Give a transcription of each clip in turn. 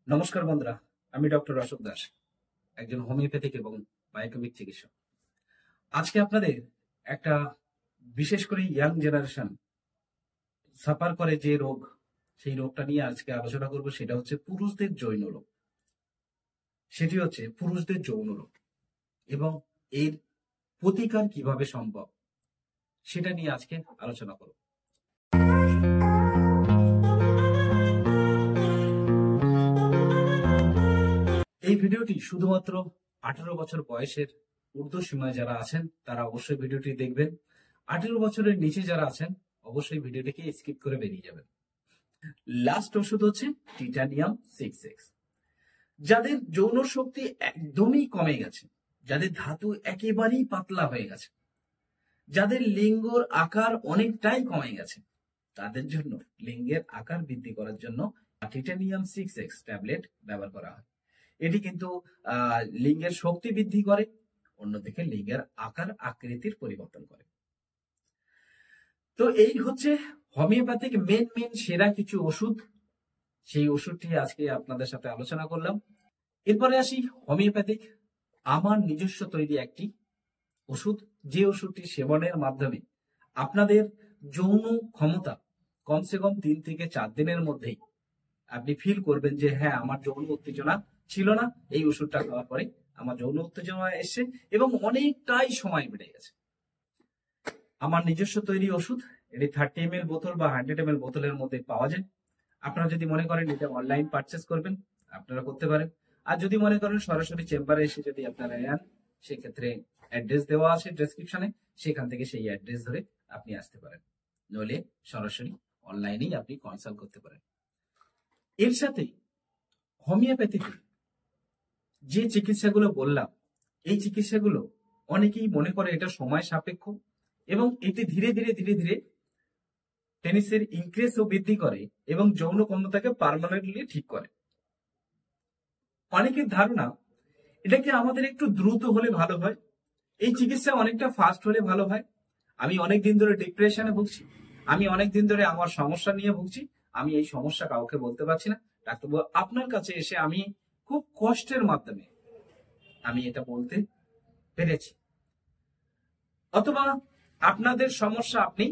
নমস্কার বন্ধুরা, আমি ডক্টর অশোক দাস, একজন হোমিওপ্যাথিক এবং বায়োকেমিক চিকিৎসক। আজকে আপনাদের একটা বিশেষ করে ইয়াং জেনারেশন সাফার করে যে রোগ, সেই রোগটা নিয়ে আজকে আলোচনা করব। সেটা হচ্ছে পুরুষদের যৌন রোগ। সেটি হচ্ছে পুরুষদের যৌন রোগ এবং এর প্রতিকার কিভাবে সম্ভব, সেটা নিয়ে আজকে আলোচনা করব। এই ভিডিওটি শুধুমাত্র 18 বছর বয়সের ঊর্ধ্ব সীমায় যারা আছেন তারা অবশ্যই ভিডিওটি দেখবেন। 18 বছরের নিচে যারা আছেন অবশ্যই ভিডিওটিকে স্কিপ করে বেরিয়ে যাবেন। লাস্ট ওষুধ হচ্ছে টিটানিয়াম 6X। যাদের যৌন শক্তি একদমই কমে গেছে, যাদের ধাতু একেবারেই পাতলা হয়ে গেছে, যাদের লিঙ্গর আকার অনেকটাই কমে গেছে, তাদের জন্য লিঙ্গের আকার বৃদ্ধি করার জন্য টিটানিয়াম 6X ট্যাবলেট ব্যবহার করা হয়। এটি কিন্তু লিঙ্গের শক্তি বৃদ্ধি করে, অন্যদিকে লিঙ্গের আকার আকৃতির পরিবর্তন করে। তো এই হচ্ছে হোমিওপ্যাথিক মেন সেরা কিছু ওষুধ। সেই ওষুধটি আজকে আপনাদের সাথে আলোচনা করলাম। এরপরে আসি হোমিওপ্যাথিক আমার নিজস্ব তৈরি একটি ওষুধ, যে ওষুধটি সেবনের মাধ্যমে আপনাদের যৌন ক্ষমতা কমসে কম 3 থেকে 4 দিনের মধ্যেই আপনি ফিল করবেন যে হ্যাঁ, আমার যৌন উত্তেজনা ছিল না, এই ওষুধটা খাওয়ার পরে আমার যৌন উত্তেজনা এসছে এবং অনেকটাই সময় বেড়ে গেছে। আমার নিজস্ব তৈরি ওষুধ, এটি 30 ml বোতল বা 100 ml বোতলের মধ্যে পাওয়া যায়। আপনারা যদি মনে করেন এটা অনলাইন পারচেস করবেন, আপনারা করতে পারেন। আর যদি মনে করেন সরাসরি চেম্বারে এসে যদি আপনারা নেন, সেক্ষেত্রে অ্যাড্রেস দেওয়া আছে ডেসক্রিপশনে, সেখান থেকে সেই অ্যাড্রেস ধরে আপনি আসতে পারেন, নইলে সরাসরি অনলাইনেই আপনি কনসাল্ট করতে পারেন। এর সাথে হোমিওপ্যাথিতে যে চিকিৎসাগুলো বললাম, এই চিকিৎসাগুলো অনেকেই মনে করে এটা সময় সাপেক্ষ এবং এটি ধীরে ধীরে ধীরে ধীরে পেনিসের ইনক্রিজ ও বৃদ্ধি করে এবং যৌন ক্ষমতাকে পার্মানেন্টলি ঠিক করে। অনেকের ধারণা এটাকে আমাদের একটু দ্রুত হলে ভালো হয়, এই চিকিৎসা অনেকটা ফাস্ট হলে ভালো হয়। আমি অনেকদিন ধরে ডিপ্রেশনে ভুগছি, আমি অনেকদিন ধরে আমার সমস্যা নিয়ে ভুগছি, আমি এই সমস্যা কাউকে বলতে পারছি না, ডাক্তারবাবু আপনার কাছে এসে আমি খুব কষ্টের মাধ্যমে আমি এটা বলতে পেরেছি। অথবা আপনাদের সমস্যা আপনি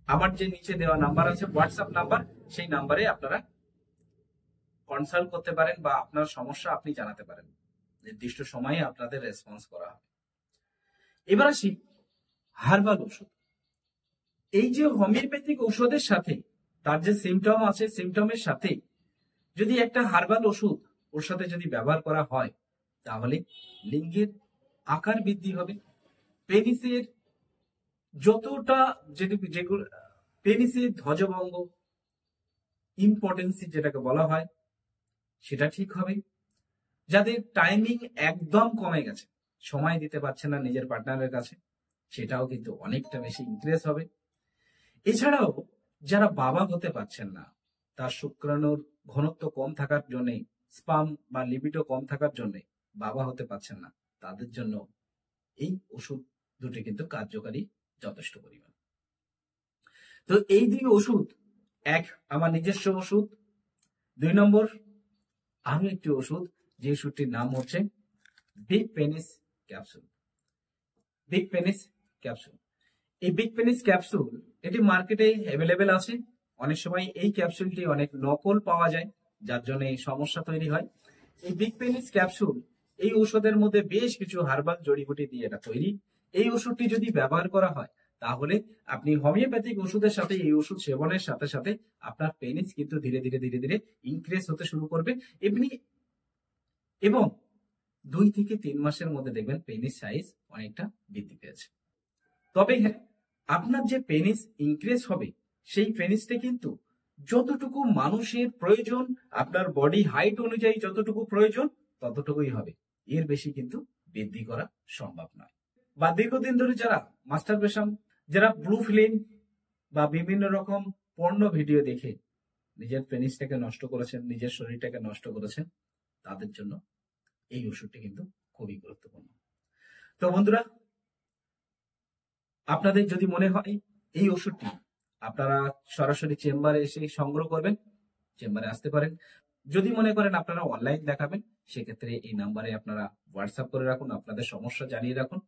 আমার যে নিচে দেওয়া নাম্বার আছে, হোয়াটসঅ্যাপ নাম্বার, সেই নাম্বারে আপনারা কনসাল্ট করতে পারেন বা আপনার সমস্যা আপনি জানাতে পারেন, নির্দিষ্ট সময়ে আপনাদের রেসপন্স করা হবে। এবার আসি হার্বাল ওষুধ। এই যে হোমিওপ্যাথিক ওষুধের সাথে তার যে সিমটম আছে, সিমটমের সাথে যদি একটা হার্বাল ওষুধ ওর সাথে যদি ব্যবহার করা হয়, তাহলে লিঙ্গের আকার বৃদ্ধি হবে, পেনিসের যতটা যেগুলো পেনিসের ধ্বজভঙ্গ, ইম্পটেন্সি যেটাকে বলা হয়, সেটা ঠিক হবে। যাদের টাইমিং একদম কমে গেছে, সময় দিতে পারছে না নিজের পার্টনারের কাছে, সেটাও কিন্তু অনেকটা বেশি ইনক্রিজ হবে। এছাড়াও যারা বাবা হতে পারছেন না, তার শুক্রাণুর ঘনত্ব কম থাকার জন্য, স্পাম বা লিবিডো কম থাকার জন্য বাবা হতে পারছেন না, তাদের জন্য এই ওষুধ দুটি কিন্তু কার্যকারী যথেষ্ট পরিমাণ। তো এই দুই ওষুধ, এক আমার নিজস্ব ওষুধ, 2 নম্বর আরো একটি ওষুধ, যে ওষুধটির নাম হচ্ছে big penis capsule. Big penis capsule, এই বিগ পেনিস ক্যাপসুল এটি মার্কেটে অ্যাভেলেবেল আছে। অনেক সময় এই ক্যাপসুলটি অনেক নকল পাওয়া যায়, যার জন্য এই সমস্যা তৈরি হয়। এই বিগ পেনিস ক্যাপসুল, এই ওষুধের মধ্যে বেশ কিছু হার্বাল জড়িবুটি দিয়ে এটা তৈরি। এই ওষুধটি যদি ব্যবহার করা হয়, তাহলে আপনি হোমিওপ্যাথিক ওষুধের সাথে এই ওষুধ সেবনের সাথে সাথে আপনার পেনিস কিন্তু ধীরে ধীরে ধীরে ধীরে ইনক্রিজ হতে শুরু করবে এমনি, এবং 2 থেকে 3 মাসের মধ্যে দেখবেন পেনিস সাইজ অনেকটা বৃদ্ধি পেয়েছে। তবে হ্যাঁ, আপনার যে পেনিস ইনক্রিজ হবে, সেই পেনিসটা কিন্তু যতটুকু মানুষের প্রয়োজন, আপনার বডি হাইট অনুযায়ী যতটুকু প্রয়োজন ততটুকুই হবে, এর বেশি কিন্তু বৃদ্ধি করা সম্ভব নয়। বা দীর্ঘদিন ধরে যারা মাস্টারবেশন, যারা ব্লু ফিল্ম বা বিভিন্ন রকম পর্ণ ভিডিও দেখে নিজের পেনিসটাকে নষ্ট করেছেন, নিজের শরীরটাকে নষ্ট করেছেন, তাদের জন্য এই ওষুধটি কিন্তু খুবই গুরুত্বপূর্ণ। তো বন্ধুরা, আপনাদের যদি মনে হয় এই ওষুধটি আপনারা সরাসরি চেম্বারে এসে সংগ্রহ করবেন, চেম্বারে আসতে পারেন। যদি মনে করেন আপনারা অনলাইন দেখাবেন, সেক্ষেত্রে এই নাম্বারে আপনারা হোয়াটসঅ্যাপ করে রাখুন, আপনাদের সমস্যা জানিয়ে রাখুন।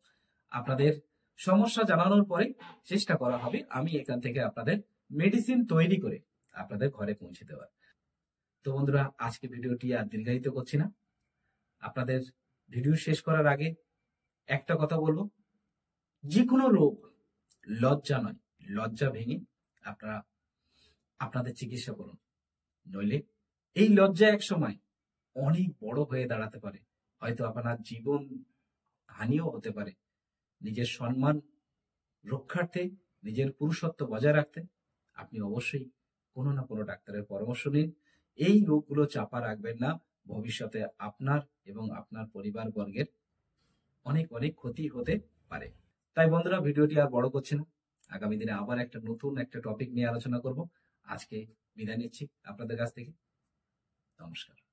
আপনাদের সমস্যা জানানোর পরে চেষ্টা করা হবে আমি এখান থেকে আপনাদের মেডিসিন তৈরি করে আপনাদের ঘরে পৌঁছে দেওয়ার। তো বন্ধুরা, আজকে ভিডিওটি আর দীর্ঘায়িত করছি না। আপনাদের ভিডিও শেষ করার আগে একটা কথা বলবো, যে কোনো রোগ লজ্জা নয়, লজ্জা ভেঙে আপনারা আপনাদের চিকিৎসা করুন। নইলে এই লজ্জা এক সময় অনেক বড় হয়ে দাঁড়াতে পারে, হয়তো আপনার জীবন হানিও হতে পারে। নিজের সম্মান রক্ষার্থে, নিজের পুরুষত্ব বজায় রাখতে আপনি অবশ্যই কোনো না কোনো ডাক্তারের পরামর্শ নিন। এই রোগগুলো চাপা রাখবেন না, ভবিষ্যতে আপনার এবং আপনার পরিবার বর্গের অনেক অনেক ক্ষতি হতে পারে। তাই বন্ধুরা, ভিডিওটি আর বড় করছি না, আগামী দিনে আবার একটা নতুন একটা টপিক নিয়ে আলোচনা করব। আজকে বিদায় নিচ্ছি আপনাদের কাছ থেকে। নমস্কার।